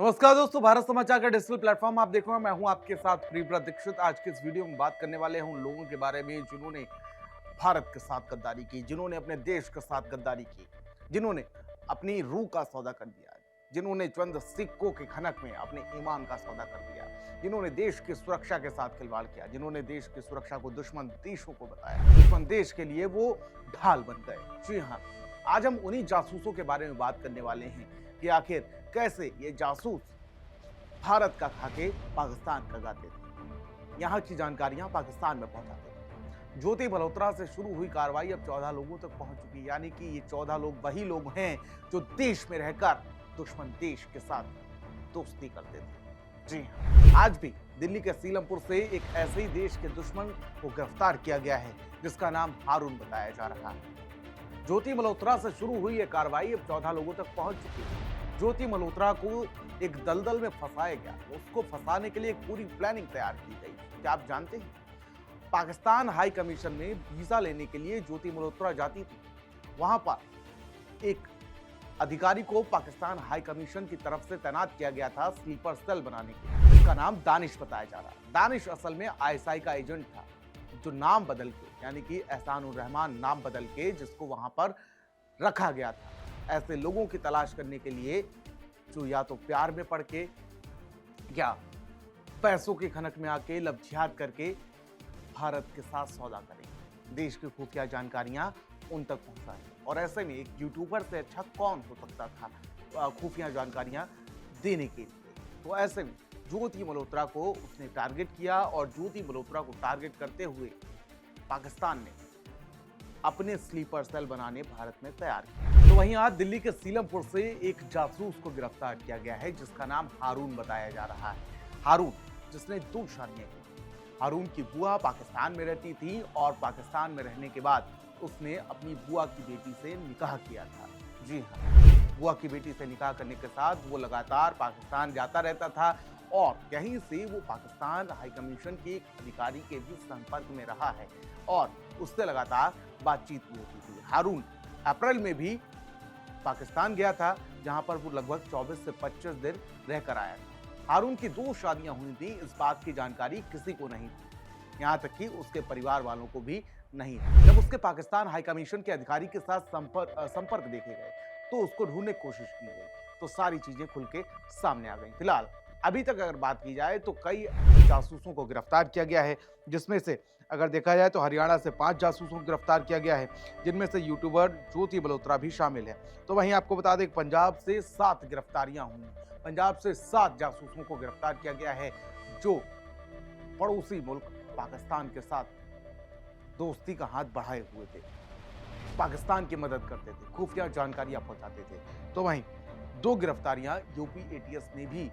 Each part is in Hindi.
नमस्कार दोस्तों, भारत समाचार का डिजिटल प्लेटफॉर्म आप देख रहे हैं। मैं हूं आपके साथ प्रियव्रत दीक्षित। आज के इस वीडियो में बात करने वाले हैं उन लोगों के बारे में जिन्होंने भारत के साथ गद्दारी की, जिन्होंने अपने देश के साथ गद्दारी की, जिन्होंने अपनी रूह का सौदा कर दिया, जिन्होंने चंद सिक्कों के खनक में अपने ईमान का सौदा कर दिया, जिन्होंने देश की सुरक्षा के साथ खिलवाड़ किया, जिन्होंने देश की सुरक्षा को दुश्मन देशों को बताया, दुश्मन देश के लिए वो ढाल बन गए। जी हाँ, आज हम उन्हीं जासूसों के बारे में बात करने वाले हैं कि आखिर कैसे ये जासूस भारत का खाके पाकिस्तान का गाते थे, यहाँ की जानकारियां पाकिस्तान में पहुंचाते थे। ज्योति मल्होत्रा से शुरू हुई कार्रवाई अब 14 लोगों तक पहुंच चुकी, यानी कि ये 14 लोग वही लोग हैं जो देश में रहकर दुश्मन देश के साथ दोस्ती करते थे। जी हाँ, आज भी दिल्ली के सीलमपुर से एक ऐसे ही देश के दुश्मन को गिरफ्तार किया गया है जिसका नाम हारून बताया जा रहा है। ज्योति मल्होत्रा से शुरू हुई यह कार्रवाई अब 14 लोगों तक पहुंच चुकी है। ज्योति मल्होत्रा को एक दलदल में फंसाया गया, उसको फंसाने के लिए एक पूरी प्लानिंग तैयार की गई। क्या आप जानते हैं, पाकिस्तान हाई कमीशन में वीजा लेने के लिए ज्योति मल्होत्रा जाती थी। वहां पर एक अधिकारी को पाकिस्तान हाई कमीशन की तरफ से तैनात किया गया था स्लीपर सेल बनाने के लिए, जिसका नाम दानिश बताया जा रहा है। दानिश असल में आईएसआई का एजेंट था, जो नाम बदल के यानी कि एहसानुर रहमान नाम बदल के जिसको वहां पर रखा गया था ऐसे लोगों की तलाश करने के लिए जो या तो प्यार में पड़ के या पैसों की खनक में आके लब जिहाद करके भारत के साथ सौदा करें, देश की खुफिया जानकारियां उन तक पहुंचाएं। और ऐसे में एक यूट्यूबर से अच्छा कौन हो सकता था खुफिया जानकारियां देने के लिए। तो ऐसे में ज्योति मल्होत्रा को उसने टारगेट किया और ज्योति मल्होत्रा को टारगेट करते हुए पाकिस्तान ने अपने स्लीपर सेल बनाने भारत में तैयार किया। तो वहीं आज दिल्ली के सीलमपुर से एक जासूस को गिरफ्तार किया गया है जिसका नाम हारून बताया जा रहा है। हारून, जिसने 2 शादियां की। हारून की बुआ पाकिस्तान में रहती थी और पाकिस्तान में रहने के बाद उसने अपनी बुआ की बेटी से निकाह किया था। जी हाँ, बुआ की बेटी से निकाह करने के साथ वो लगातार पाकिस्तान जाता रहता था और यहीं से वो पाकिस्तान हाई कमीशन के एक अधिकारी के भी संपर्क में रहा है और उससे लगातार बातचीत भी होती थी। हारून अप्रैल में भी पाकिस्तान गया था, जहां पर वो लगभग 24 से 25 दिन रहकर आया था। हारून की 2 शादियां हुई थी, इस बात की जानकारी किसी को नहीं थी, यहां तक कि उसके परिवार वालों को भी नहीं। जब उसके पाकिस्तान हाई कमीशन के अधिकारी के साथ संपर्क देखे गए तो उसको ढूंढने की कोशिश की गई, तो सारी चीजें खुल के सामने आ गई। फिलहाल अभी तक अगर बात की जाए तो कई जासूसों को गिरफ्तार किया गया है, जिसमें से अगर देखा जाए तो हरियाणा से 5 जासूसों को गिरफ्तार किया गया है, जिनमें से यूट्यूबर ज्योति मल्होत्रा भी शामिल है। तो वहीं आपको बता दें पंजाब से 7 गिरफ्तारियां हुई। पंजाब से 7 जासूसों को गिरफ्तार किया गया है जो पड़ोसी मुल्क पाकिस्तान के साथ दोस्ती का हाथ बढ़ाए हुए थे, पाकिस्तान की मदद करते थे, खुफिया जानकारियां पहुंचाते थे। तो वहीं 2 गिरफ्तारियां यूपी एटीएस ने भी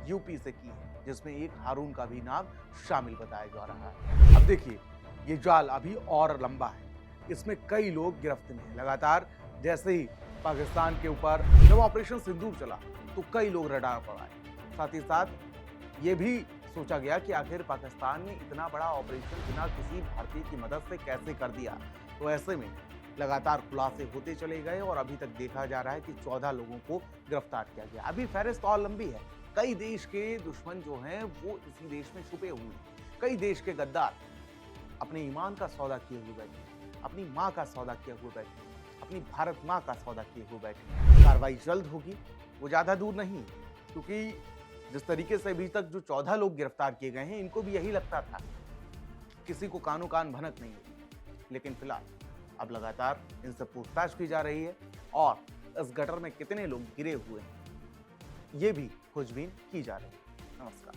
यूपी से की है, जिसमें एक हारून का भी नाम शामिल बताया जा रहा है। अब देखिए, ये जाल अभी और लंबा है, इसमें कई लोग गिरफ्त में हैं। लगातार जैसे ही पाकिस्तान के ऊपर जब ऑपरेशन सिंदूर चला तो कई लोग रडार पर आए। साथ ही साथ ये भी सोचा गया कि आखिर पाकिस्तान ने इतना बड़ा ऑपरेशन बिना किसी भारतीय की मदद से कैसे कर दिया। तो ऐसे में लगातार खुलासे होते चले गए और अभी तक देखा जा रहा है कि 14 लोगों को गिरफ्तार किया गया। अभी फहरिस्त और लंबी है। कई देश के दुश्मन जो हैं वो इसी देश में छुपे हुए हैं। कई देश के गद्दार अपने ईमान का सौदा किए हुए बैठे, अपनी माँ का सौदा किए हुए बैठे, अपनी भारत माँ का सौदा किए हुए बैठे। कार्रवाई जल्द होगी, वो ज्यादा दूर नहीं, क्योंकि जिस तरीके से अभी तक जो 14 लोग गिरफ्तार किए गए हैं, इनको भी यही लगता था, किसी को कानो कान भनक नहीं होगी। लेकिन फिलहाल अब लगातार इनसे पूछताछ की जा रही है और इस गटर में कितने लोग गिरे हुए हैं ये भी खोजबीन की जा रही है। नमस्कार।